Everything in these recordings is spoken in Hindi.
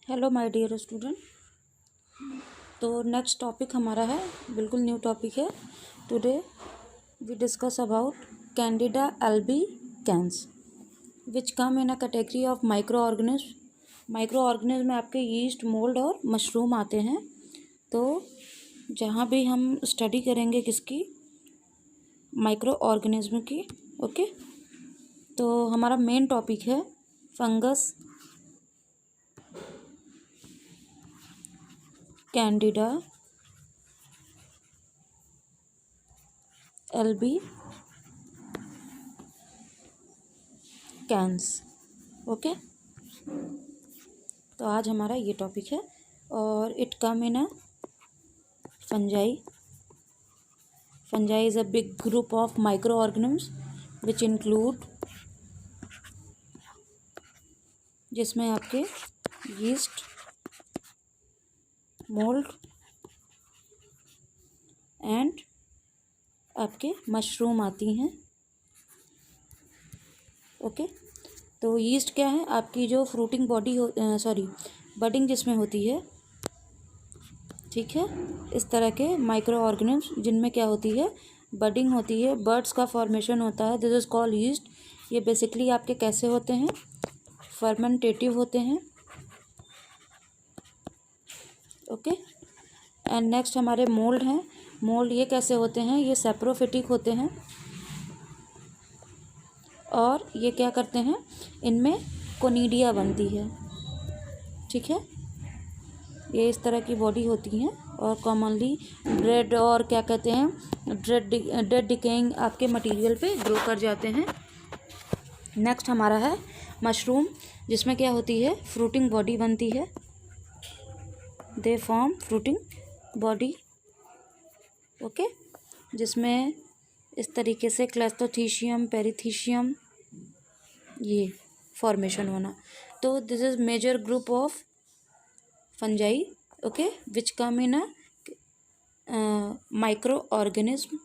Hello my dear student. तो नेक्स्ट टॉपिक हमारा है, बिल्कुल न्यू टॉपिक है। Today we discuss about Candida albicans which come in a category of micro organism. Micro organism में आपके यीस्ट, मोल्ड और मशरूम आते हैं। तो जहाँ भी हम स्टडी करेंगे किसकी, माइक्रो ऑर्गेनिज्म की। ओके, तो हमारा मेन टॉपिक है फंगस, कैंडिडा अल्बिकेंस। ओके, तो आज हमारा ये टॉपिक है और it come in a fungi. Fungi is a big group of micro organism which include, जिसमें आपके यीस्ट, मोल्ड एंड आपके मशरूम आती हैं। ओके, तो यीस्ट क्या है, आपकी जो फ्रूटिंग बॉडी हो, बडिंग जिसमें होती है, ठीक है। इस तरह के माइक्रो ऑर्गेनिज्म जिनमें क्या होती है, बडिंग होती है, बर्ड्स का फॉर्मेशन होता है, दिस इज कॉल्ड यीस्ट। ये बेसिकली आपके कैसे होते हैं, फर्मेंटेटिव होते हैं। ओके, एंड नेक्स्ट हमारे मोल्ड हैं। मोल्ड ये कैसे होते हैं, ये सेप्रोफिटिक होते हैं और ये क्या करते हैं, इनमें कोनिडिया बनती है, ठीक है। ये इस तरह की बॉडी होती हैं और कॉमनली ब्रेड और क्या कहते हैं, डेड डिकेइंग आपके मटेरियल पे ग्रो कर जाते हैं। नेक्स्ट हमारा है मशरूम, जिसमें क्या होती है, फ्रूटिंग बॉडी बनती है, they form fruiting body. Okay, जिसमें इस तरीके से क्लैस्थोथीशियम, पेरिथीशियम, ये फॉर्मेशन होना। तो this is major group of fungi, okay, which come in a micro organism.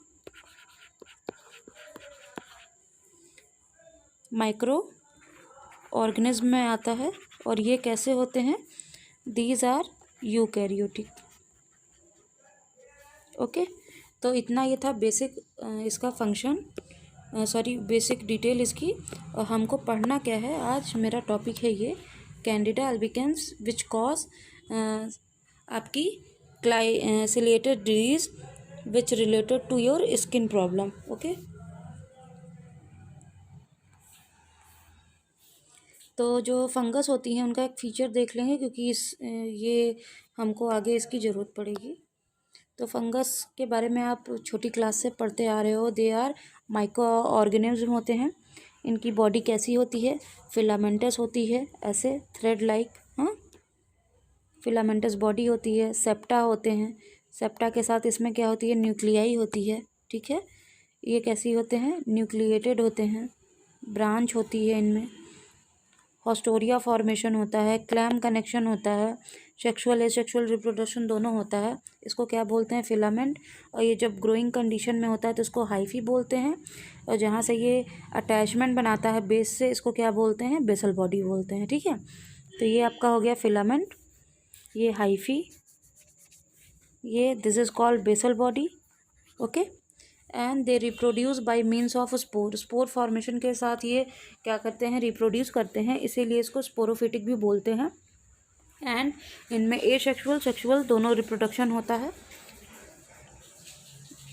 Micro organism में आता है और ये कैसे होते हैं, दीज आर यूकैरियोटिक। ओके, तो इतना ये था बेसिक इसका फंक्शन, बेसिक डिटेल इसकी। और हमको पढ़ना क्या है, आज मेरा टॉपिक है ये कैंडिडा अल्बिकेंस विच कॉज आपकी सिलेटेड disease which related to your skin problem. Okay, तो जो फंगस होती हैं उनका एक फीचर देख लेंगे, क्योंकि ये हमको आगे इसकी ज़रूरत पड़ेगी। तो फंगस के बारे में आप छोटी क्लास से पढ़ते आ रहे हो, दे आर माइक्रो ऑर्गेनिज्म होते हैं। इनकी बॉडी कैसी होती है, फिलामेंटस होती है, ऐसे थ्रेड लाइक, हाँ, फिलामेंटस बॉडी होती है। सेप्टा होते हैं, सेप्टा के साथ इसमें क्या होती है, न्यूक्लियाई होती है, ठीक है। ये कैसी होते हैं, न्यूक्लिएटेड होते हैं, ब्रांच होती है इनमें, हॉस्टोरिया फॉर्मेशन होता है, क्लैम कनेक्शन होता है, सेक्सुअल एसेक्सुअल रिप्रोडक्शन दोनों होता है। इसको क्या बोलते हैं, फिलामेंट। और ये जब ग्रोइंग कंडीशन में होता है तो इसको हाइफी बोलते हैं, और जहाँ से ये अटैचमेंट बनाता है बेस से, इसको क्या बोलते हैं, बेसल बॉडी बोलते हैं, ठीक है। तो ये आपका हो गया फिलामेंट, ये हाइफी, ये this is called basal body. Okay, and they reproduce by means of spore. Spore formation के साथ ये क्या करते हैं, रिप्रोड्यूस करते हैं, इसीलिए इसको स्पोरोफिटिक भी बोलते हैं। एंड इनमें एसेक्सुअल सेक्सुअल दोनों रिप्रोडक्शन होता है।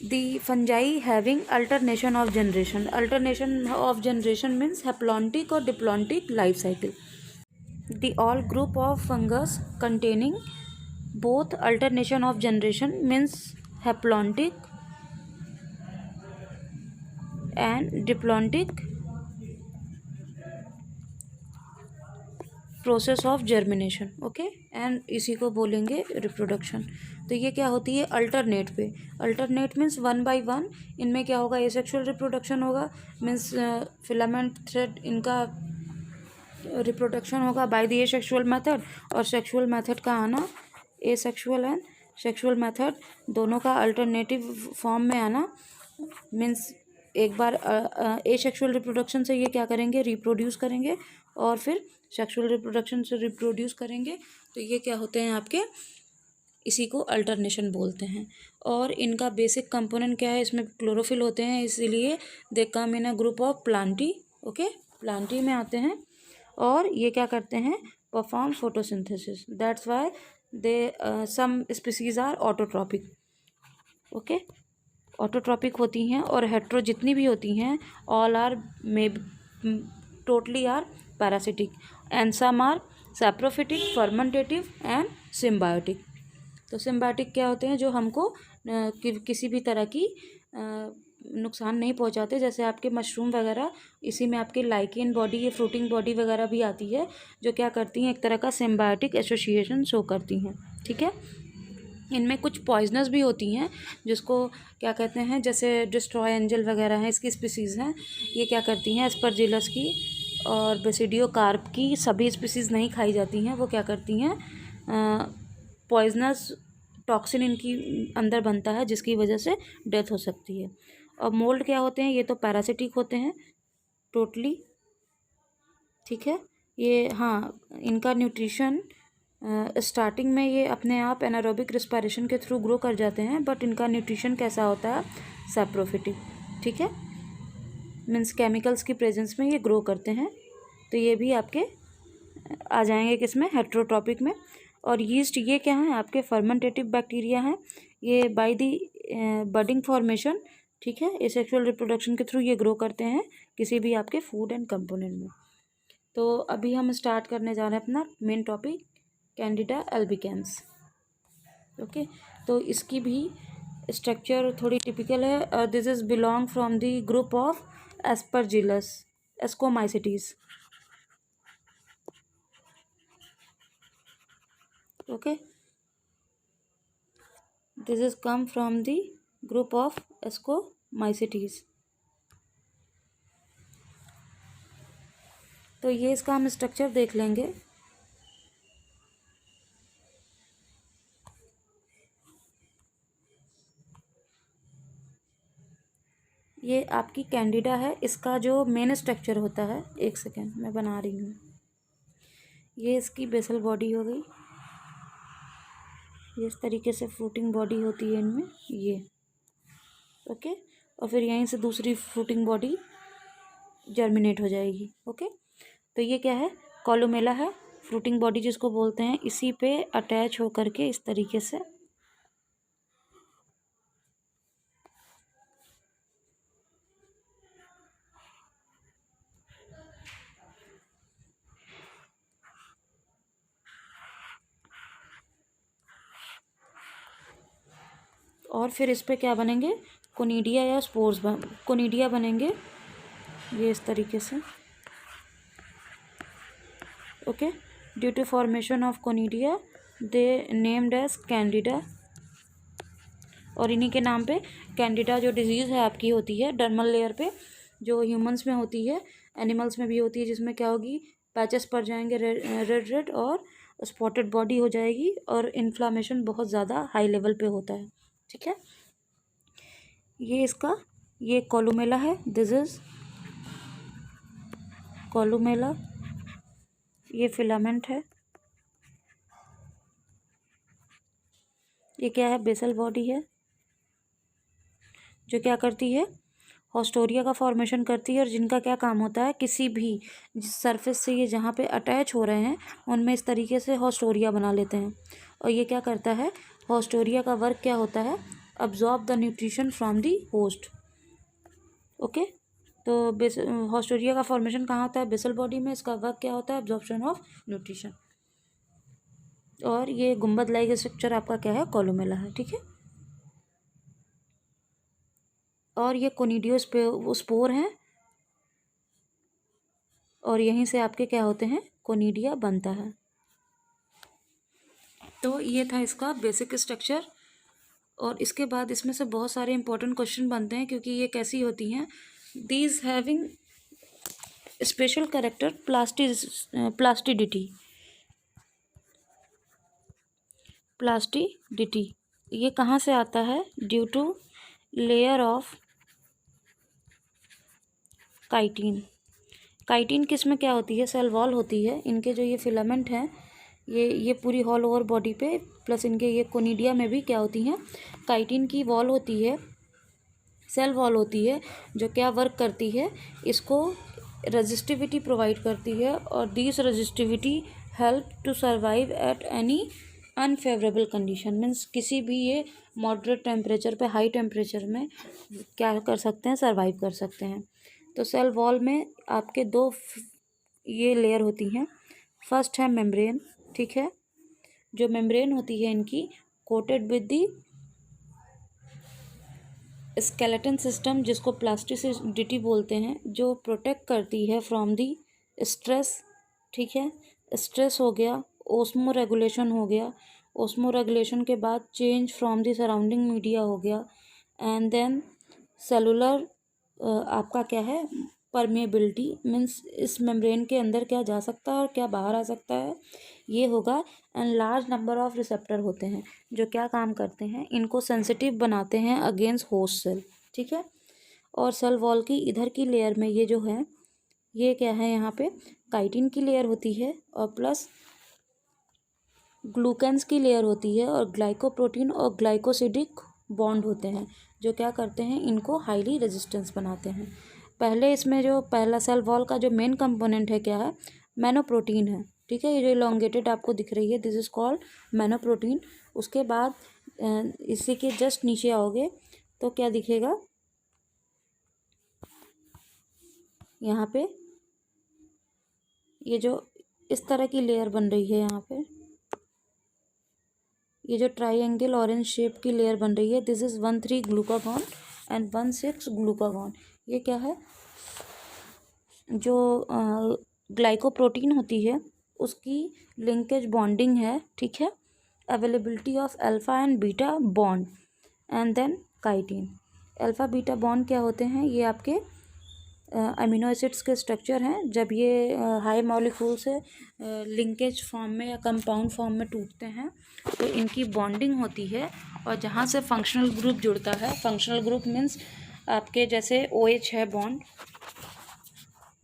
The fungi having alternation of generation. Alternation of generation means haplontic और diplontic life cycle. The all group of fungus containing both alternation of generation means haplontic and diplontic process of germination. Okay, and इसी को बोलेंगे रिप्रोडक्शन। तो ये क्या होती है, अल्टरनेट पे। Alternate means one by one. इनमें क्या होगा, एसेक्सुअल रिप्रोडक्शन होगा, मीन्स फिलामेंट थ्रेड इनका रिप्रोडक्शन होगा बाय द एसेक्सुअल मेथड, और सेक्सुअल मेथड का आना, एसेक्सुअल एंड सेक्सुअल मेथड दोनों का अल्टरनेटिव फॉर्म में आना, मीन्स एक बार एसेक्सुअल रिप्रोडक्शन से ये क्या करेंगे, रिप्रोड्यूस करेंगे, और फिर सेक्सुअल रिप्रोडक्शन से रिप्रोड्यूस करेंगे, तो ये क्या होते हैं आपके, इसी को अल्टरनेशन बोलते हैं। और इनका बेसिक कंपोनेंट क्या है, इसमें क्लोरोफिल होते हैं, इसीलिए they come in a group of Plantae. Okay, Plantae में आते हैं और ये क्या करते हैं, perform photosynthesis, that's why they some species are autotrophic. Okay, autotrophic होती हैं, और हेट्रो जितनी भी होती हैं all are may totally are parasitic and some are saprophytic, fermentative and symbiotic. तो सिम्बायोटिक क्या होते हैं, जो हमको किसी भी तरह की नुकसान नहीं पहुंचाते, जैसे आपके मशरूम वगैरह, इसी में आपके लाइकेन बॉडी, ये फ्रूटिंग बॉडी वगैरह भी आती है, जो क्या करती हैं, एक तरह का सिम्बायोटिक एसोसिएशन शो करती हैं। ठीक है, इनमें कुछ पॉइजनस भी होती हैं, जिसको क्या कहते हैं, जैसे डिस्ट्रॉय एंजल वगैरह हैं, इसकी स्पीसीज़ हैं, ये क्या करती हैं, एस्परजिलस की और बेसिडियोकार्प की सभी स्पीसीज़ नहीं खाई जाती हैं, वो क्या करती हैं, पॉइजनस टॉक्सिन इनकी अंदर बनता है, जिसकी वजह से डेथ हो सकती है। और मोल्ड क्या होते हैं, ये तो पैरासिटिक होते हैं टोटली। ठीक है, ये हाँ, इनका न्यूट्रिशन स्टार्टिंग में ये अपने आप एनारोबिक रिस्पायरेशन के थ्रू ग्रो कर जाते हैं, बट इनका न्यूट्रिशन कैसा होता है, सैप्रोफिटिक। ठीक है, मीन्स केमिकल्स की प्रेजेंस में ये ग्रो करते हैं, तो ये भी आपके आ जाएंगे किसमें, हेट्रोट्रॉपिक में। और यीस्ट ये क्या है, आपके फर्मेंटेटिव बैक्टीरिया हैं, ये बाय दी बडिंग फॉर्मेशन, ठीक है, एसेक्सुअल रिप्रोडक्शन के थ्रू ये ग्रो करते हैं किसी भी आपके फूड एंड कंपोनेंट में। तो अभी हम स्टार्ट करने जा रहे हैं अपना मेन टॉपिक, कैंडिडा अल्बिकेंस। ओके, तो इसकी भी स्ट्रक्चर थोड़ी टिपिकल है। This is belong from the group of Aspergillus ascomycetes. Okay, this is come from the group of ascomycetes. तो ये इसका हम स्ट्रक्चर देख लेंगे। ये आपकी कैंडिडा है, इसका जो मेन स्ट्रक्चर होता है, एक सेकेंड मैं बना रही हूँ, ये इसकी बेसल बॉडी हो गई, ये इस तरीके से फ्रूटिंग बॉडी होती है इनमें ये। ओके, और फिर यहीं से दूसरी फ्रूटिंग बॉडी जर्मिनेट हो जाएगी। ओके, तो ये क्या है, कॉलोमेला है, फ्रूटिंग बॉडी जिसको बोलते हैं, इसी पे अटैच होकर के इस तरीके से और फिर इस पे क्या बनेंगे, कोनिडिया या स्पोर्स कोनिडिया बनेंगे, ये इस तरीके से। Okay, due to formation of conidia they named as Candida, और इन्हीं के नाम पे कैंडिडा जो डिजीज़ है आपकी होती है डर्मल लेयर पे, जो ह्यूमंस में होती है, एनिमल्स में भी होती है, जिसमें क्या होगी, पैचेस पड़ जाएंगे रेड रेड और स्पॉटेड बॉडी हो जाएगी, और इन्फ्लामेशन बहुत ज़्यादा हाई लेवल पे होता है। ठीक है, ये इसका ये कोलुमेला है, दिस इज कोलुमेला, ये फिलामेंट है, ये क्या है, बेसल बॉडी है, जो क्या करती है, हॉस्टोरिया का फॉर्मेशन करती है, और जिनका क्या काम होता है, किसी भी जिस सरफेस से ये जहाँ पे अटैच हो रहे हैं उनमें इस तरीके से हॉस्टोरिया बना लेते हैं। और ये क्या करता है, हॉस्टोरिया का वर्क क्या होता है, absorb the nutrition from the host. Okay, तो हॉस्टोरिया का फॉर्मेशन कहाँ होता है, बेसल बॉडी में, इसका वर्क क्या होता है, अब्जॉर्प्शन ऑफ न्यूट्रिशन। और ये गुंबद लाइक स्ट्रक्चर आपका क्या है, कोलुमेला है। ठीक है, और ये कोनिडियो स्पोर हैं, और यहीं से आपके क्या होते हैं, कोनिडिया बनता है। तो ये था इसका बेसिक स्ट्रक्चर, और इसके बाद इसमें से बहुत सारे इंपॉर्टेंट क्वेश्चन बनते हैं, क्योंकि ये कैसी होती हैं, these having special character plasticity. Plasticity ये कहाँ से आता है, due to layer of chitin. Chitin किस में क्या होती है, सेल वॉल होती है। इनके जो ये फिलामेंट हैं ये पूरी ऑल ओवर बॉडी पे, प्लस इनके ये कोनिडिया में भी क्या होती हैं, काइटिन की वॉल होती है, सेल वॉल होती है, जो क्या वर्क करती है, इसको रेजिस्टिविटी प्रोवाइड करती है। और this resistivity help to survive at any unfavourable condition, means किसी भी ये मॉडरेट टेम्परेचर पे, हाई टेम्परेचर में क्या कर सकते हैं, सर्वाइव कर सकते हैं। तो सेल वॉल में आपके दो ये लेयर होती हैं। फर्स्ट है मेम्ब्रेन, ठीक है, जो मेम्ब्रेन होती है इनकी coated with the skeleton system, जिसको प्लास्टिसिटी बोलते हैं, जो प्रोटेक्ट करती है फ्रॉम दी स्ट्रेस, ठीक है। स्ट्रेस हो गया, ओस्मो रेगुलेशन हो गया, ओस्मो रेगुलेशन के बाद change from the surrounding media हो गया, एंड देन सेलुलर आपका क्या है, परमेबिलिटी, मीन्स इस मेम्ब्रेन के अंदर क्या जा सकता है और क्या बाहर आ सकता है, ये होगा। And large number of receptor होते हैं जो क्या काम करते हैं, इनको सेंसिटिव बनाते हैं अगेंस्ट होस्ट सेल, ठीक है। और सेल वॉल की इधर की लेयर में ये जो है, ये क्या है, यहाँ पे काइटिन की लेयर होती है और प्लस ग्लूकेंस की लेयर होती है, और ग्लाइकोप्रोटीन और ग्लाइकोसिडिक बॉन्ड होते हैं जो क्या करते हैं, इनको हाईली रेजिस्टेंस बनाते हैं। पहले इसमें जो पहला सेल वॉल का जो मेन कंपोनेंट है क्या है, मैनोप्रोटीन है, ठीक है। ये जो इलोंगेटेड आपको दिख रही है, दिस इज कॉल्ड मैनोप्रोटीन। उसके बाद इसी के जस्ट नीचे आओगे तो क्या दिखेगा, यहाँ पे ये जो इस तरह की लेयर बन रही है, यहाँ पे ये जो ट्राइंगल ऑरेंज शेप की लेयर बन रही है, this is 1,3 glucagon and 1,6 glucagon. ये क्या है, जो ग्लाइकोप्रोटीन होती है उसकी लिंकेज बॉन्डिंग है, ठीक है। Availability of alpha and beta bond, and then chitin. Alpha beta bond क्या होते हैं, ये आपके अमीनो एसिड्स के स्ट्रक्चर हैं। जब ये हाई मॉलिक्यूल से लिंकेज फॉर्म में या कंपाउंड फॉर्म में टूटते हैं तो इनकी बॉन्डिंग होती है, और जहाँ से फंक्शनल ग्रुप जुड़ता है, फंक्शनल ग्रुप मीन्स आपके जैसे OH है बॉन्ड,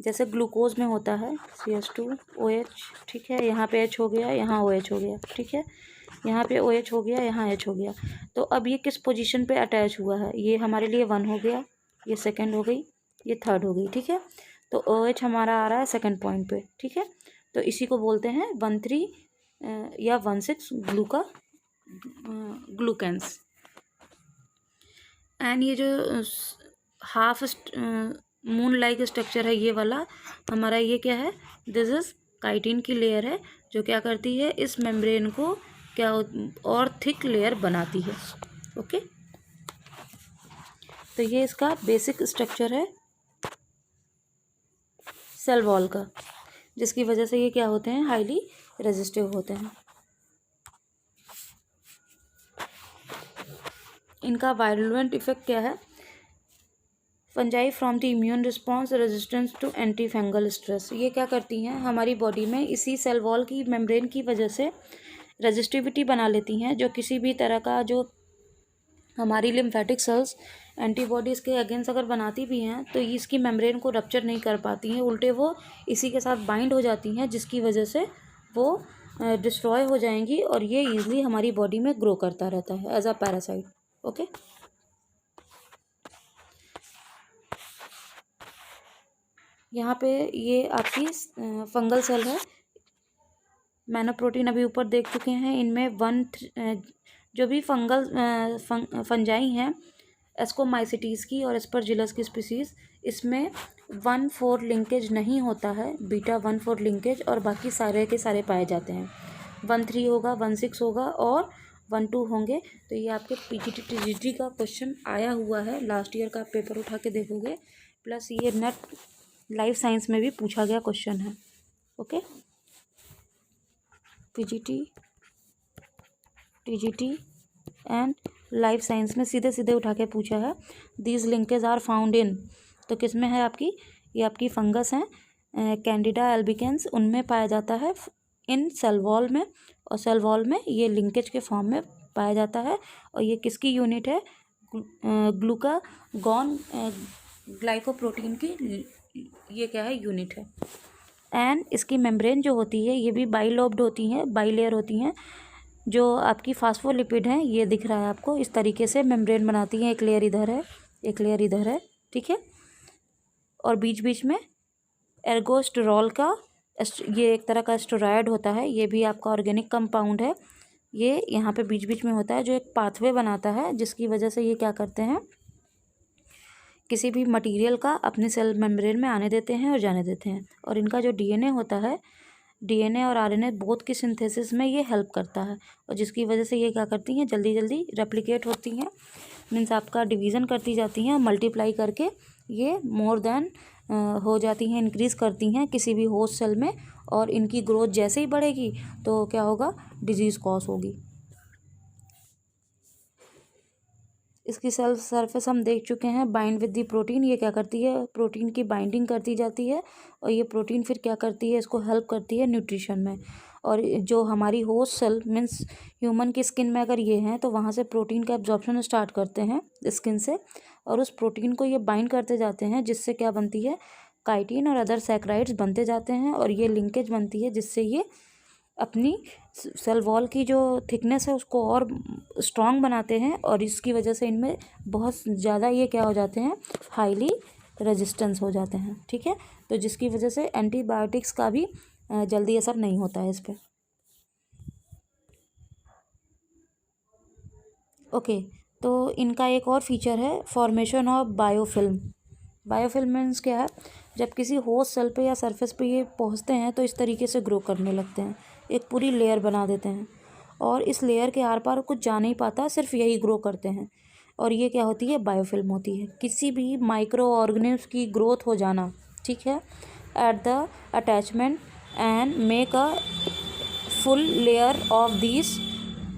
जैसे ग्लूकोज में होता है CH2OH, ठीक है। यहाँ पे H हो गया, यहाँ OH हो गया, ठीक है। यहाँ पे OH हो गया, यहाँ H हो गया। तो अब ये किस पोजीशन पे अटैच हुआ है, ये हमारे लिए 1 हो गया, ये सेकंड हो गई, ये थर्ड हो गई, ठीक है। तो OH हमारा आ रहा है सेकंड पॉइंट पे, ठीक है। तो इसी को बोलते हैं 1,3 या 1,6 ग्लूकेंस। एंड ये जो हाफ मून लाइक स्ट्रक्चर है, ये वाला हमारा ये क्या है, दिस इज काइटिन की लेयर है, जो क्या करती है, इस मेम्ब्रेन को क्या और थिक लेयर बनाती है, ओके। तो ये इसका बेसिक स्ट्रक्चर है सेल वॉल का, जिसकी वजह से ये क्या होते हैं, हाईली रेजिस्टिव होते हैं। इनका वायरुलेंट इफेक्ट क्या है, fungi from the immune response resistance to antifungal stress. ये क्या करती हैं, हमारी बॉडी में इसी सेल वॉल की मेम्ब्रेन की वजह से रेजिस्टिविटी बना लेती हैं, जो किसी भी तरह का जो हमारी लिम्फेटिक सेल्स एंटीबॉडीज़ के अगेंस्ट अगर बनाती भी हैं तो ये इसकी मेम्ब्रेन को रप्चर नहीं कर पाती हैं, उल्टे वो इसी के साथ बाइंड हो जाती हैं, जिसकी वजह से वो डिस्ट्रॉय हो जाएंगी, और ये ईजिली हमारी बॉडी में ग्रो करता रहता है एज अ पैरासाइट, ओके। यहाँ पे ये आपकी फंगल सेल है, मैनोप्रोटीन अभी ऊपर देख चुके हैं। इनमें जो भी फंजाई हैं एस्कोमाइसिटीज़ की और एस्परजिलस की स्पीसीज़, इसमें 1,4 लिंकेज नहीं होता है, बीटा 1,4 लिंकेज, और बाकी सारे के सारे पाए जाते हैं। 1,3 होगा, 1,6 होगा और 1,2 होंगे। तो ये आपके PGT TGT का क्वेश्चन आया हुआ है, लास्ट ईयर का आप पेपर उठा के देखोगे, प्लस ये नेट लाइफ साइंस में भी पूछा गया क्वेश्चन है, okay. PGT TGT and life science में सीधे सीधे उठा के पूछा है। These linkage are found in, तो किस में है आपकी, ये आपकी फंगस हैं, कैंडिडा एल्बिकेंस, उनमें पाया जाता है इन सेल वॉल में, और सेल वॉल में ये लिंकेज के फॉर्म में पाया जाता है। और ये किसकी यूनिट है, ग्लूकागॉन ग्लाइकोप्रोटीन की ये क्या है, यूनिट है। एंड इसकी मेम्ब्रेन जो होती है ये भी बाइलोब्ड होती हैं, बाइलेयर होती हैं। जो आपकी फास्फोलिपिड हैं, ये दिख रहा है आपको, इस तरीके से मेम्ब्रेन बनाती हैं। एक लेयर इधर है, एक लेयर इधर है, ठीक है। और बीच बीच में एर्गोस्टेरॉल का ये एक तरह का स्टेरॉयड होता है, ये भी आपका ऑर्गेनिक कंपाउंड है। ये यहाँ पे बीच बीच में होता है, जो एक पाथवे बनाता है, जिसकी वजह से ये क्या करते हैं, किसी भी मटेरियल का अपने सेल मेम्ब्रेन में आने देते हैं और जाने देते हैं। और इनका जो डीएनए होता है, डीएनए और आरएनए बोथ की सिंथेसिस में ये हेल्प करता है, और जिसकी वजह से ये क्या करती हैं, जल्दी जल्दी रेप्लिकेट होती हैं। मीन्स आपका डिवीज़न करती जाती हैं, मल्टीप्लाई करके ये मोर देन हो जाती हैं, इंक्रीज़ करती हैं किसी भी होस्ट सेल में। और इनकी ग्रोथ जैसे ही बढ़ेगी तो क्या होगा, डिजीज़ कॉज होगी। इसकी सेल सरफेस हम देख चुके हैं, बाइंड विद दी प्रोटीन। ये क्या करती है, प्रोटीन की बाइंडिंग करती जाती है, और ये प्रोटीन फिर क्या करती है, इसको हेल्प करती है न्यूट्रिशन में। और जो हमारी होस्ट सेल मीन्स ह्यूमन की स्किन में अगर ये हैं, तो वहाँ से प्रोटीन का एब्जॉर्प्शन स्टार्ट करते हैं स्किन से, और उस प्रोटीन को ये बाइंड करते जाते हैं, जिससे क्या बनती है, काइटिन और अदर सैकराइड्स बनते जाते हैं। और ये लिंकेज बनती है, जिससे ये अपनी सेल वॉल की जो थिकनेस है उसको और स्ट्रॉन्ग बनाते हैं, और इसकी वजह से इनमें बहुत ज़्यादा ये क्या हो जाते हैं, हाईली रेजिस्टेंस हो जाते हैं, ठीक है। तो जिसकी वजह से एंटीबायोटिक्स का भी जल्दी असर नहीं होता है इस पर। ओके, तो इनका एक और फीचर है, formation of biofilm. Biofilm means क्या है, जब किसी होस्ट सेल पे या सरफेस पे ये पहुंचते हैं तो इस तरीके से ग्रो करने लगते हैं, एक पूरी लेयर बना देते हैं, और इस लेयर के आर पार कुछ जा नहीं पाता, सिर्फ यही ग्रो करते हैं। और ये क्या होती है, बायोफिल्म होती है। किसी भी माइक्रो ऑर्गेनिज्म की ग्रोथ हो जाना, ठीक है, at the attachment and make a full layer of this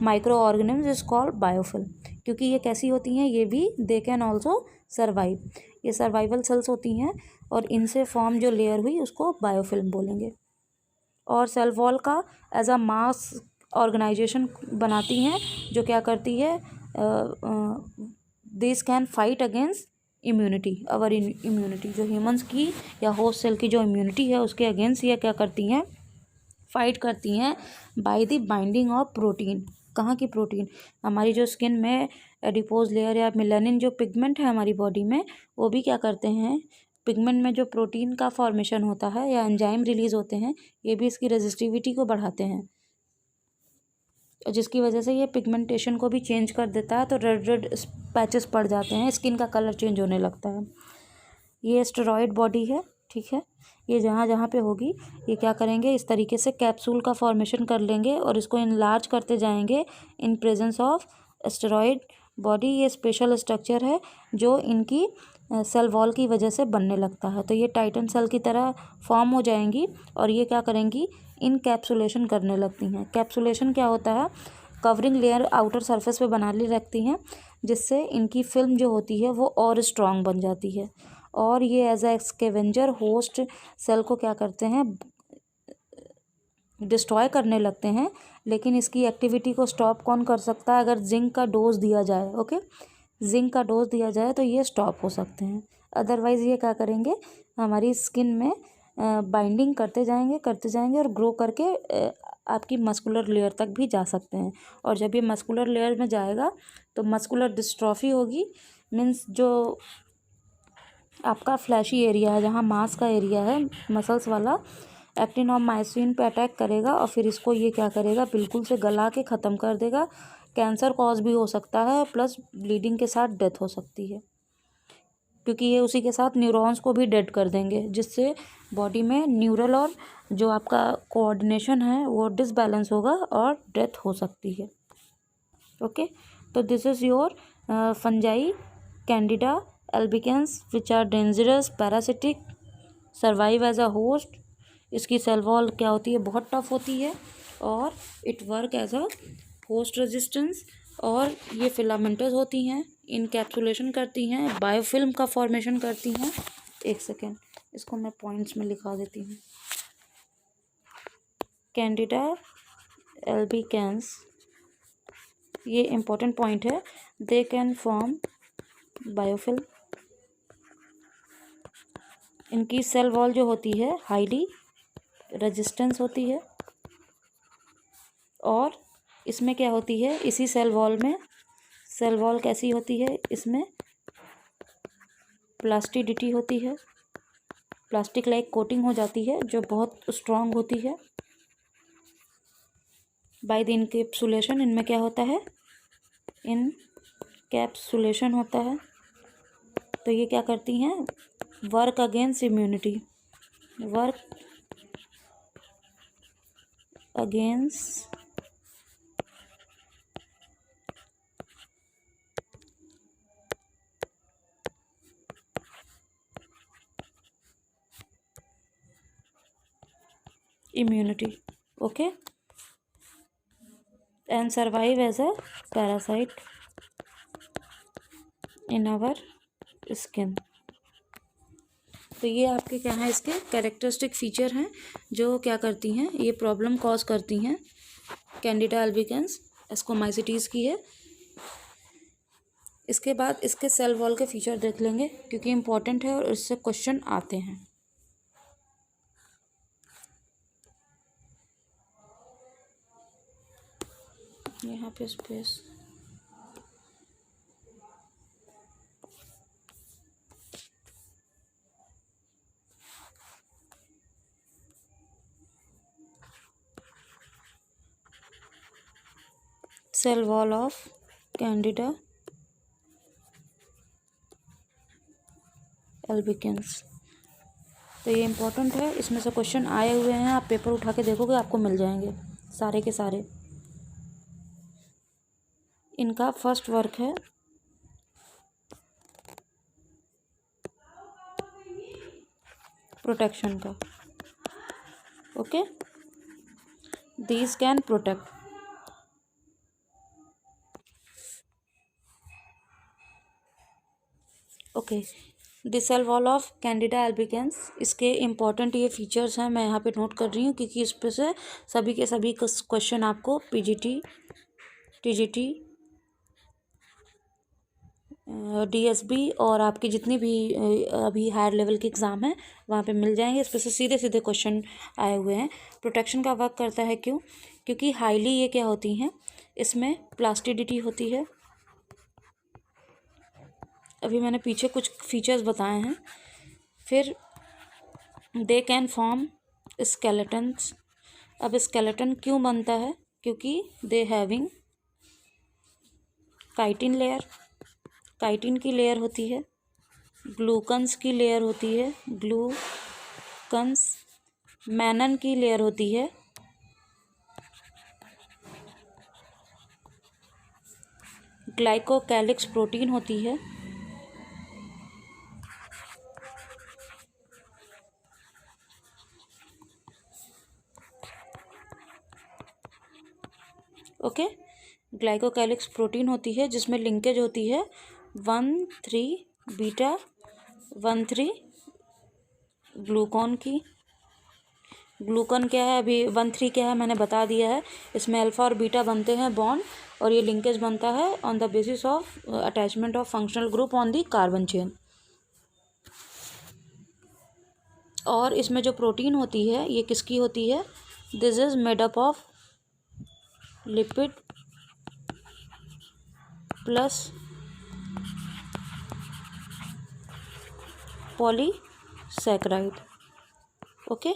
micro organism is called biofilm. क्योंकि ये कैसी होती हैं, ये भी दे कैन ऑल्सो सर्वाइव, ये सर्वाइवल सेल्स होती हैं, और इनसे फॉर्म जो लेयर हुई उसको बायोफिल्म बोलेंगे। और सेल वॉल का एज अ मास ऑर्गेनाइजेशन बनाती हैं, जो क्या करती है, this can fight against immunity, our immunity, जो ह्यूमंस की या होस्ट सेल की जो इम्यूनिटी है उसके अगेंस्ट ये क्या करती हैं, फाइट करती हैं by the binding of protein. कहाँ की प्रोटीन, हमारी जो स्किन में एडिपोज लेयर या मेलानिन जो पिगमेंट है हमारी बॉडी में, वो भी क्या करते हैं, पिगमेंट में जो प्रोटीन का फॉर्मेशन होता है या एंजाइम रिलीज होते हैं, ये भी इसकी रेजिस्टिविटी को बढ़ाते हैं, जिसकी वजह से ये पिगमेंटेशन को भी चेंज कर देता है। तो रेड रेड पैचेस पड़ जाते हैं, स्किन का कलर चेंज होने लगता है। ये स्टेरॉयड बॉडी है, ठीक है। ये जहाँ जहाँ पे होगी ये क्या करेंगे, इस तरीके से कैप्सूल का फॉर्मेशन कर लेंगे और इसको इनलार्ज करते जाएंगे in presence of steroid body. ये स्पेशल स्ट्रक्चर है जो इनकी सेल वॉल की वजह से बनने लगता है। तो ये टाइटन सेल की तरह फॉर्म हो जाएंगी, और ये क्या करेंगी, इनकैप्सुलेशन करने लगती हैं। कैप्सुलेशन क्या होता है, कवरिंग लेयर आउटर सरफेस पे बना ली रखती हैं, जिससे इनकी फिल्म जो होती है वो और स्ट्रॉन्ग बन जाती है। और ये as a scavenger host cell को क्या करते हैं, डिस्ट्रॉय करने लगते हैं। लेकिन इसकी एक्टिविटी को स्टॉप कौन कर सकता है, अगर जिंक का डोज दिया जाए, ओके, जिंक का डोज दिया जाए तो ये स्टॉप हो सकते हैं। अदरवाइज़ ये क्या करेंगे, हमारी स्किन में बाइंडिंग करते जाएंगे और ग्रो करके आपकी मस्कुलर लेयर तक भी जा सकते हैं। और जब ये मस्कुलर लेयर में जाएगा तो मस्कुलर डिस्ट्रॉफी होगी, मीन्स जो आपका फ्लैशी एरिया है, जहाँ मांस का एरिया है मसल्स वाला, एक्टिन और मायोसिन पे अटैक करेगा, और फिर इसको ये क्या करेगा, बिल्कुल से गला के ख़त्म कर देगा। कैंसर कॉज भी हो सकता है, प्लस ब्लीडिंग के साथ डेथ हो सकती है, क्योंकि ये उसी के साथ न्यूरॉन्स को भी डेड कर देंगे, जिससे बॉडी में न्यूरल और जो आपका कोऑर्डिनेशन है वो डिसबैलेंस होगा और डेथ हो सकती है। ओके, तो this is your fungi Candida albicans which are dangerous parasitic, survive as a host. इसकी सेल वॉल क्या होती है, बहुत टफ होती है, और it work as a host resistance. और ये फिलामेंटस होती हैं, इनकैप्सुलेशन करती हैं, बायोफिल्म का फॉर्मेशन करती हैं। एक सेकेंड, इसको मैं पॉइंट्स में लिखा देती हूँ। कैंडिडा एल्बिकेंस, ये इम्पोर्टेंट पॉइंट है, दे कैन फॉर्म बायोफिल्म इनकी सेल वॉल जो होती है हाईली रेजिस्टेंस होती है, और इसमें क्या होती है, इसी सेल वॉल में, सेल वॉल कैसी होती है, इसमें प्लास्टिडिटी होती है, प्लास्टिक लाइक कोटिंग हो जाती है जो बहुत स्ट्रॉन्ग होती है। बाय द इनकैप्सुलेशन, इनमें क्या होता है, इनकैप्सुलेशन होता है। तो ये क्या करती हैं, work against immunity, work against immunity, okay, and survive as a parasite in our skin। तो ये आपके क्या हैं, इसके कैरेक्टरिस्टिक फीचर हैं जो क्या करती हैं, ये प्रॉब्लम कॉज करती हैं कैंडिडा अल्बिकेंस एस्कोमाइसिटीज़ की है। इसके बाद इसके सेल वॉल के फीचर देख लेंगे क्योंकि इम्पॉर्टेंट है और इससे क्वेश्चन आते हैं। यहाँ पे space, cell wall of Candida albicans. तो ये इम्पोर्टेंट है, इसमें से क्वेश्चन आए हुए हैं, आप पेपर उठा के देखोगे आपको मिल जाएंगे सारे के सारे। इनका फर्स्ट वर्क है प्रोटेक्शन का, okay, these can protect. Okay, the cell wall of Candida albicans, इसके इम्पॉर्टेंट ये फीचर्स हैं, मैं यहाँ पे नोट कर रही हूँ क्योंकि इस पे से सभी के सभी क्वेश्चन आपको पीजीटी, टीजीटी, डीएसबी और आपकी जितनी भी अभी हायर लेवल के एग्ज़ाम हैं वहाँ पे मिल जाएंगे। इस पर से सीधे सीधे क्वेश्चन आए हुए हैं। प्रोटेक्शन का वर्क करता है क्यों, क्योंकि हाईली ये क्या होती हैं, इसमें प्लास्टिडिटी होती है। अभी मैंने पीछे कुछ फीचर्स बताए हैं। फिर दे कैन फॉर्म स्केलेटन्स। अब स्केलेटन क्यों बनता है, क्योंकि they having chitin layer, chitin की लेयर होती है, ग्लूकन्स की लेयर होती है, ग्लूकन्स, मैनन की लेयर होती है, ग्लाइकोकैलिक्स प्रोटीन होती है, ओके, ग्लाइकोकैलिक्स प्रोटीन होती है जिसमें लिंकेज होती है 1,3-बीटा-1,3 ग्लूकॉन की। ग्लूकॉन क्या है, अभी 1,3 क्या है मैंने बता दिया है। इसमें अल्फ़ा और बीटा बनते हैं बॉन्ड, और ये लिंकेज बनता है on the basis of attachment of functional group on the carbon chain. और इसमें जो प्रोटीन होती है ये किसकी होती है, this is made up of lipid plus polysaccharide, okay.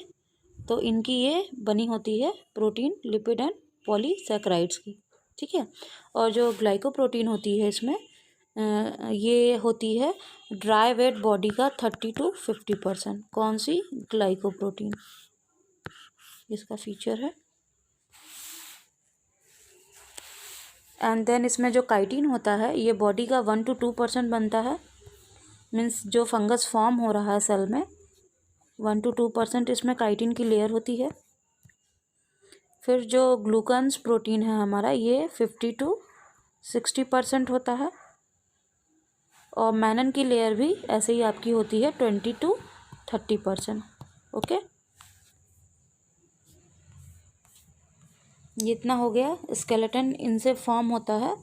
तो इनकी ये बनी होती है प्रोटीन, लिपिड एंड पॉलीसैकेराइड्स की, ठीक है। और जो ग्लाइकोप्रोटीन होती है इसमें ये होती है ड्राई वेट बॉडी का 30-50%। कौन सी, ग्लाइकोप्रोटीन, इसका फीचर है। एंड देन इसमें जो काइटिन होता है ये बॉडी का 1-2% बनता है। मीन्स जो फंगस फॉर्म हो रहा है सेल में 1-2% इसमें काइटिन की लेयर होती है। फिर जो ग्लूकन्स प्रोटीन है हमारा ये 50-60% होता है, और मैनन की लेयर भी ऐसे ही आपकी होती है 20-30%, ओके। ये इतना हो गया, स्केलेटन इनसे फॉर्म होता है।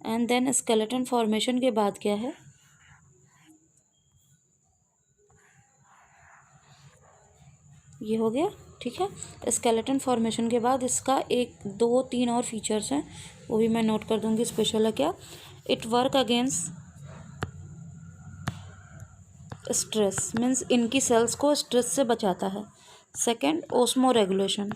एंड देन स्केलेटन फॉर्मेशन के बाद क्या है, ये हो गया, ठीक है। स्केलेटन फॉर्मेशन के बाद इसका 1 2 3 और फीचर्स हैं, वो भी मैं नोट कर दूंगी स्पेशल है क्या। It work against stress, means इनकी सेल्स को स्ट्रेस से बचाता है। Second, osmoregulation,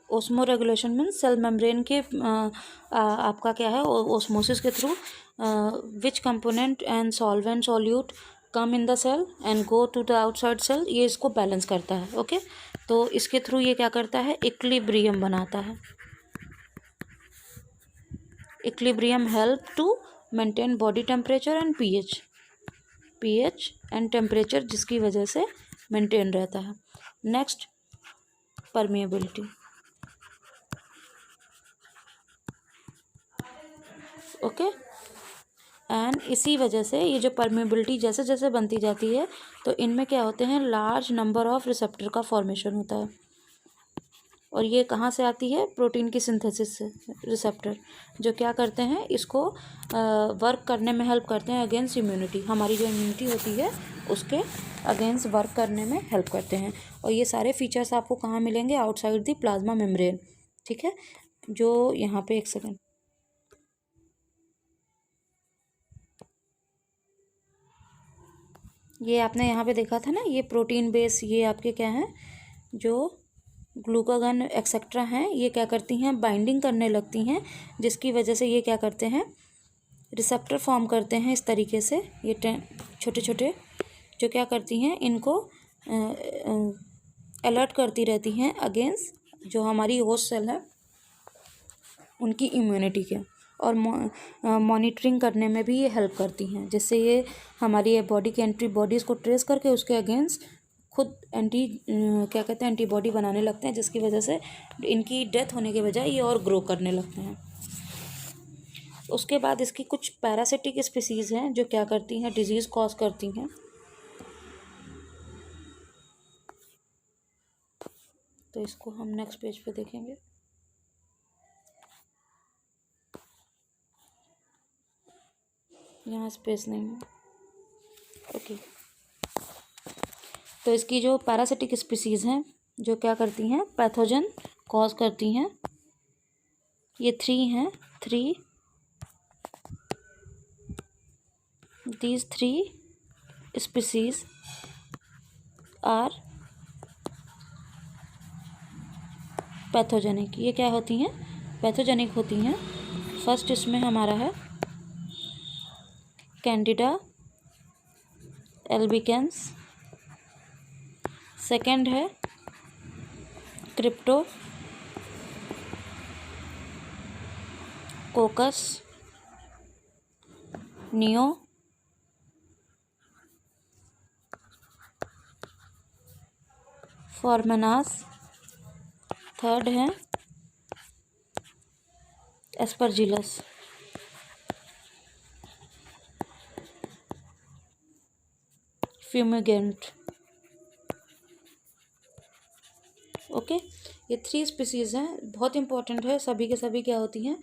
osmoregulation means cell membrane के आपका क्या है, ओस्मोसिस के through which component and solvent solute come in the cell and go to the outside cell, ये इसको बैलेंस करता है। ओके, तो इसके थ्रू ये क्या करता है, इक्विलिब्रियम बनाता है। Equilibrium help to maintain body temperature and pH and temperature, जिसकी वजह से मेंटेन रहता है। Next, permeability. ओके, एंड इसी वजह से ये जो परमेबिलिटी जैसे जैसे बनती जाती है तो इनमें क्या होते हैं, लार्ज नंबर ऑफ रिसेप्टर का फॉर्मेशन होता है। और ये कहाँ से आती है, प्रोटीन की सिंथेसिस से। रिसेप्टर जो क्या करते हैं, इसको वर्क करने में हेल्प करते हैं अगेंस्ट इम्यूनिटी, हमारी जो इम्यूनिटी होती है उसके अगेंस्ट वर्क करने में हेल्प करते हैं। और ये सारे फीचर्स आपको कहाँ मिलेंगे, आउटसाइड द प्लाज्मा मेम्ब्रेन, ठीक है। जो यहाँ पे एक सेकेंड, ये आपने यहाँ पे देखा था ना, ये प्रोटीन बेस, ये आपके क्या हैं, जो ग्लूकागन एक्सेट्रा हैं, ये क्या करती हैं, बाइंडिंग करने लगती हैं, जिसकी वजह से ये क्या करते हैं, रिसेप्टर फॉर्म करते हैं इस तरीके से। ये छोटे छोटे जो क्या करती हैं, इनको अलर्ट करती रहती हैं अगेंस्ट जो हमारी होस्ट सेल है उनकी इम्यूनिटी के, और मॉनिटरिंग करने में भी ये हेल्प करती हैं, जिससे ये हमारी बॉडी के एंटीबॉडीज़ को ट्रेस करके उसके अगेंस्ट खुद क्या कहते हैं, एंटीबॉडी बनाने लगते हैं, जिसकी वजह से इनकी डेथ होने के बजाय ये और ग्रो करने लगते हैं। उसके बाद इसकी कुछ पैरासिटिक स्पीसीज़ हैं जो क्या करती हैं, डिजीज़ कॉज करती हैं। तो इसको हम नेक्स्ट पेज पे देखेंगे। यहाँ स्पेस नहीं है, ओके। तो इसकी जो पैरासिटिक स्पीसीज़ हैं जो क्या करती हैं, पैथोजन कॉज करती हैं, ये 3 हैं, 3, these 3 species are पैथोजेनिक। ये क्या होती हैं, पैथोजेनिक होती हैं। फर्स्ट इसमें हमारा है कैंडिडा एल्बिकेंस, सेकंड है क्रिप्टो कोकस नियो, फॉर्मेनास, थर्ड है एस्परजिलस। Fumigant, okay. ये 3 स्पीसीज़ हैं, बहुत इंपॉर्टेंट है। सभी के सभी क्या होती हैं,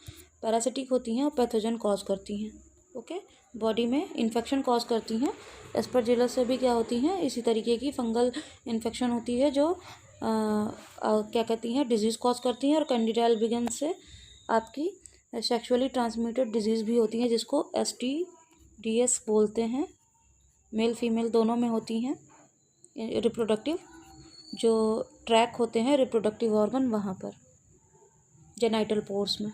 पैरासिटिक होती हैं और पैथोजन कॉज करती हैं, ओके। बॉडी में इन्फेक्शन कॉज करती हैं। एस्परजिलस से भी क्या होती हैं, इसी तरीके की फंगल इन्फेक्शन होती है जो क्या कहती हैं, डिजीज़ कॉज करती हैं। और कैंडिडा एल्बिगेंस से आपकी सेक्सुअली ट्रांसमिटेड डिजीज़ भी होती हैं, जिसको STDs बोलते हैं। मेल फीमेल दोनों में होती हैं। रिप्रोडक्टिव जो ट्रैक होते हैं रिप्रोडक्टिव ऑर्गन वहाँ पर, जेनाइटल पोर्स में।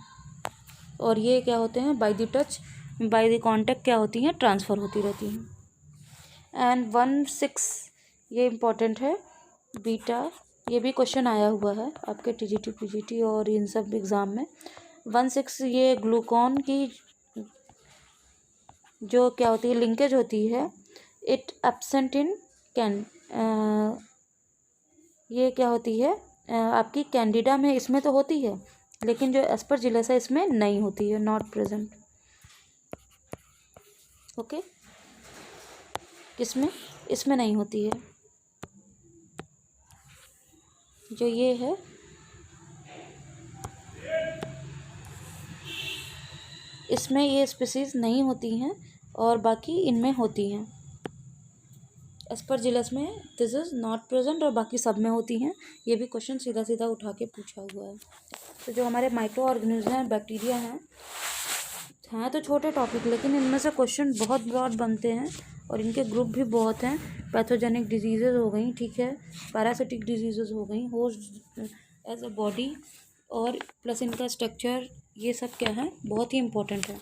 और ये क्या होते हैं, by the touch, by the contact क्या होती हैं, ट्रांसफ़र होती रहती हैं। एंड 1/6 ये इम्पॉर्टेंट है, बीटा, ये भी क्वेश्चन आया हुआ है आपके TGT PGT और इन सब एग्ज़ाम में। 1/6 ये ग्लूकॉन की जो क्या होती है, लिंकेज होती है, इट एब्सेंट इन ये क्या होती है, आपकी कैंडिडा में इसमें तो होती है, लेकिन जो एस्परजिलस है इसमें नहीं होती है, नॉट प्रेजेंट, ओके। किसमें, इसमें नहीं होती है। जो ये है इसमें ये स्पीसीज़ नहीं होती हैं और बाकी इनमें होती हैं। एस्परजिलस में दिस इज़ नॉट प्रेजेंट और बाकी सब में होती हैं। ये भी क्वेश्चन सीधा सीधा उठा के पूछा हुआ है। तो जो हमारे माइक्रो ऑर्गेनिज्म हैं, बैक्टीरिया हैं तो छोटे टॉपिक, लेकिन इनमें से क्वेश्चन बहुत ब्रॉड बनते हैं और इनके ग्रुप भी बहुत हैं। पैथोजेनिक डिजीज़ेज हो गई, ठीक है, पैरासिटिक डिजीज़ेज हो गई, होस्ट एज अ बॉडी, और प्लस इनका स्ट्रक्चर, ये सब क्या है, बहुत ही इम्पोर्टेंट है।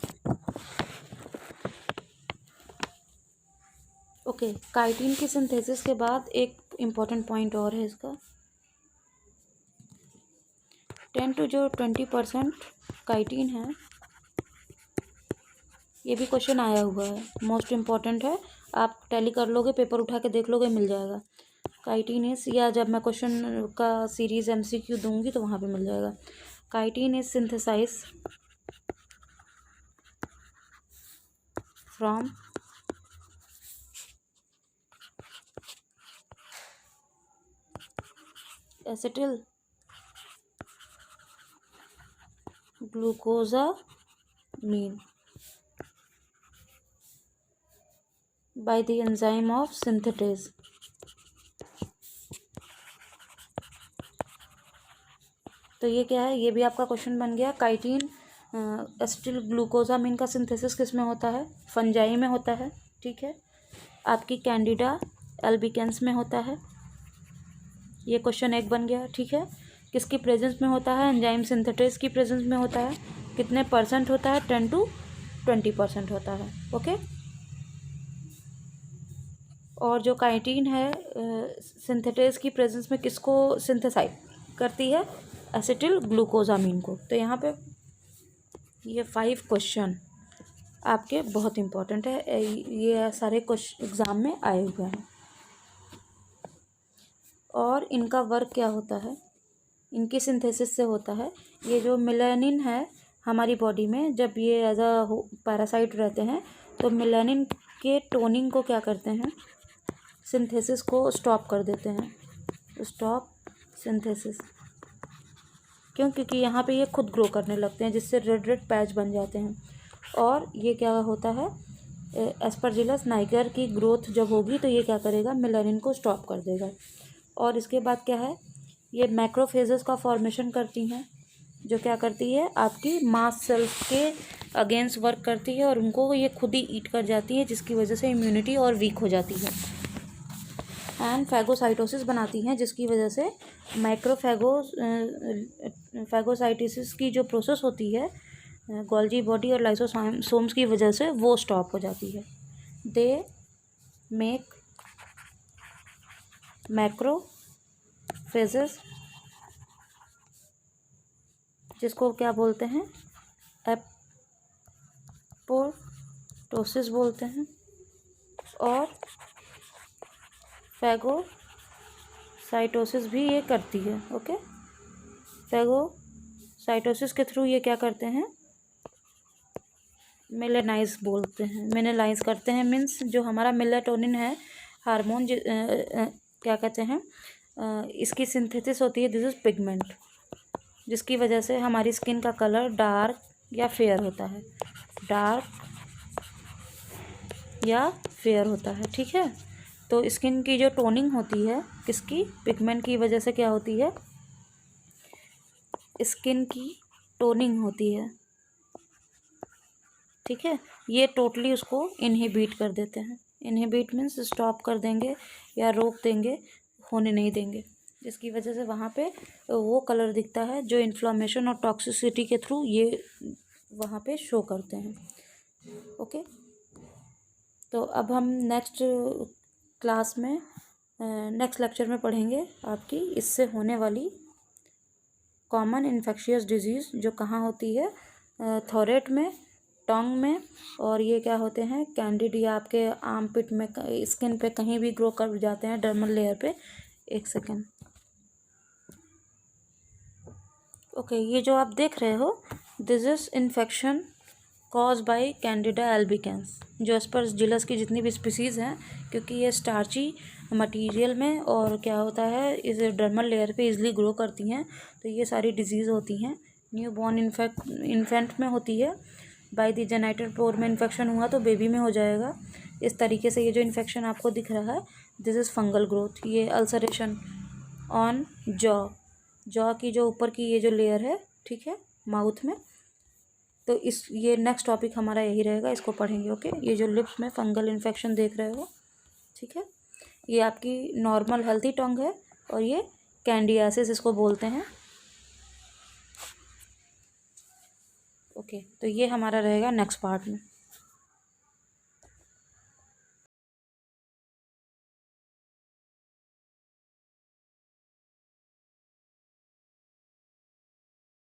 ओके, काइटिन की सिंथेसिस के बाद एक इम्पॉर्टेंट पॉइंट और है इसका, 10 to 20% काइटिन है। ये भी क्वेश्चन आया हुआ है, मोस्ट इम्पॉर्टेंट है, आप टैली कर लोगे, पेपर उठा के देख लोगे, मिल जाएगा। काइटिन इज, या जब मैं क्वेश्चन का सीरीज MCQ दूंगी तो वहाँ पे मिल जाएगा। Chitin is synthesize from acetyl glucosamine by the enzyme of synthetase। तो ये क्या है, ये भी आपका क्वेश्चन बन गया। काइटिन एसिटिल ग्लूकोजामीन का सिंथेसिस किस में होता है, फंजाई में होता है, ठीक है। आपकी कैंडिडा एल्बिकेंस में होता है, ये क्वेश्चन एक बन गया, ठीक है। किसकी प्रेजेंस में होता है, एंजाइम सिंथेटेज की प्रेजेंस में होता है। कितने % होता है, 10 to 20% होता है, ओके। और जो काइटिन है सिंथेटेज की प्रेजेंस में किसको सिंथेसाइज करती है, एसिटिल ग्लूकोजामीन को। तो यहाँ पे ये 5 क्वेश्चन आपके बहुत इम्पोर्टेंट है, ये सारे क्वेश्चन एग्ज़ाम में आए हुए हैं। और इनका वर्क क्या होता है, इनकी सिंथेसिस से होता है, ये जो मेलानिन है हमारी बॉडी में, जब ये एज अ पैरासाइट रहते हैं तो मेलानिन के टोनिंग को क्या करते हैं, सिंथेसिस को स्टॉप कर देते हैं, स्टॉप सिंथेसिस। क्यों, क्योंकि यहाँ पे ये खुद ग्रो करने लगते हैं, जिससे रेड रेड पैच बन जाते हैं। और ये क्या होता है, एस्परजिलस नाइगर की ग्रोथ जब होगी तो ये क्या करेगा, मेलानिन को स्टॉप कर देगा। और इसके बाद क्या है, ये मैक्रोफेजेस का फॉर्मेशन करती हैं, जो क्या करती है, आपकी मास्ट सेल्स के अगेंस्ट वर्क करती है और उनको ये खुद ही ईट कर जाती है, जिसकी वजह से इम्यूनिटी और वीक हो जाती है। एंड फैगोसाइटोसिस बनाती हैं, जिसकी वजह से फैगोसाइटोसिस की जो प्रोसेस होती है गोल्जी बॉडी और लाइसोसोम्स की वजह से, वो स्टॉप हो जाती है। दे मेक मैक्रोफेजेस, जिसको क्या बोलते हैं, एपोप्टोसिस बोलते हैं। और फैगोसाइटोसिस भी ये करती है, ओके। फैगोसाइटोसिस के थ्रू ये क्या करते हैं, मेलेनाइज बोलते हैं, मेलेनाइज करते हैं, मीन्स जो हमारा मेलाटोनिन है हार्मोन, क्या कहते हैं, इसकी सिंथेसिस होती है, दिस इज पिगमेंट, जिसकी वजह से हमारी स्किन का कलर डार्क या फेयर होता है, डार्क या फेयर होता है, ठीक है। तो स्किन की जो टोनिंग होती है, किसकी, पिगमेंट की वजह से क्या होती है, स्किन की टोनिंग होती है, ठीक है। ये टोटली उसको इनहिबिट कर देते हैं, इनहिबिट मीन्स स्टॉप कर देंगे या रोक देंगे, होने नहीं देंगे, जिसकी वजह से वहाँ पे वो कलर दिखता है जो इन्फ्लामेशन और टॉक्सिसिटी के थ्रू ये वहाँ पे शो करते हैं, ओके। तो अब हम नेक्स्ट क्लास में, नेक्स्ट लेक्चर में पढ़ेंगे आपकी इससे होने वाली कॉमन इन्फेक्शियस डिजीज़, जो कहाँ होती है, थोरेट में, टंग में, और ये क्या होते हैं, कैंडिडिया आपके आर्म पिट में, स्किन पे कहीं भी ग्रो कर जाते हैं, डर्मल लेयर पे। एक सेकेंड, ओके। ये जो आप देख रहे हो, this is infection cause by Candida albicans, जो एस्परजिलस की जितनी भी स्पीसीज़ हैं, क्योंकि ये स्टार्ची मटेरियल में और क्या होता है, इस डर्मल लेयर पे इजीली ग्रो करती हैं, तो ये सारी डिजीज़ होती हैं, न्यू बॉर्न इन्फेंट में होती है, बाय द जेनाइटल पोर में इन्फेक्शन हुआ तो बेबी में हो जाएगा। इस तरीके से ये जो इन्फेक्शन आपको दिख रहा है दिस इज़ फंगल ग्रोथ। ये अल्सरेशन ऑन जॉ की जो ऊपर की ये जो लेयर है, ठीक है, माउथ में। तो ये नेक्स्ट टॉपिक हमारा यही रहेगा, इसको पढ़ेंगे। ओके, ये जो लिप्स में फंगल इन्फेक्शन देख रहे हो, ठीक है, ये आपकी नॉर्मल हेल्थी टंग है और ये कैंडियासिस इसको बोलते हैं। ओके, तो ये हमारा रहेगा नेक्स्ट पार्ट में।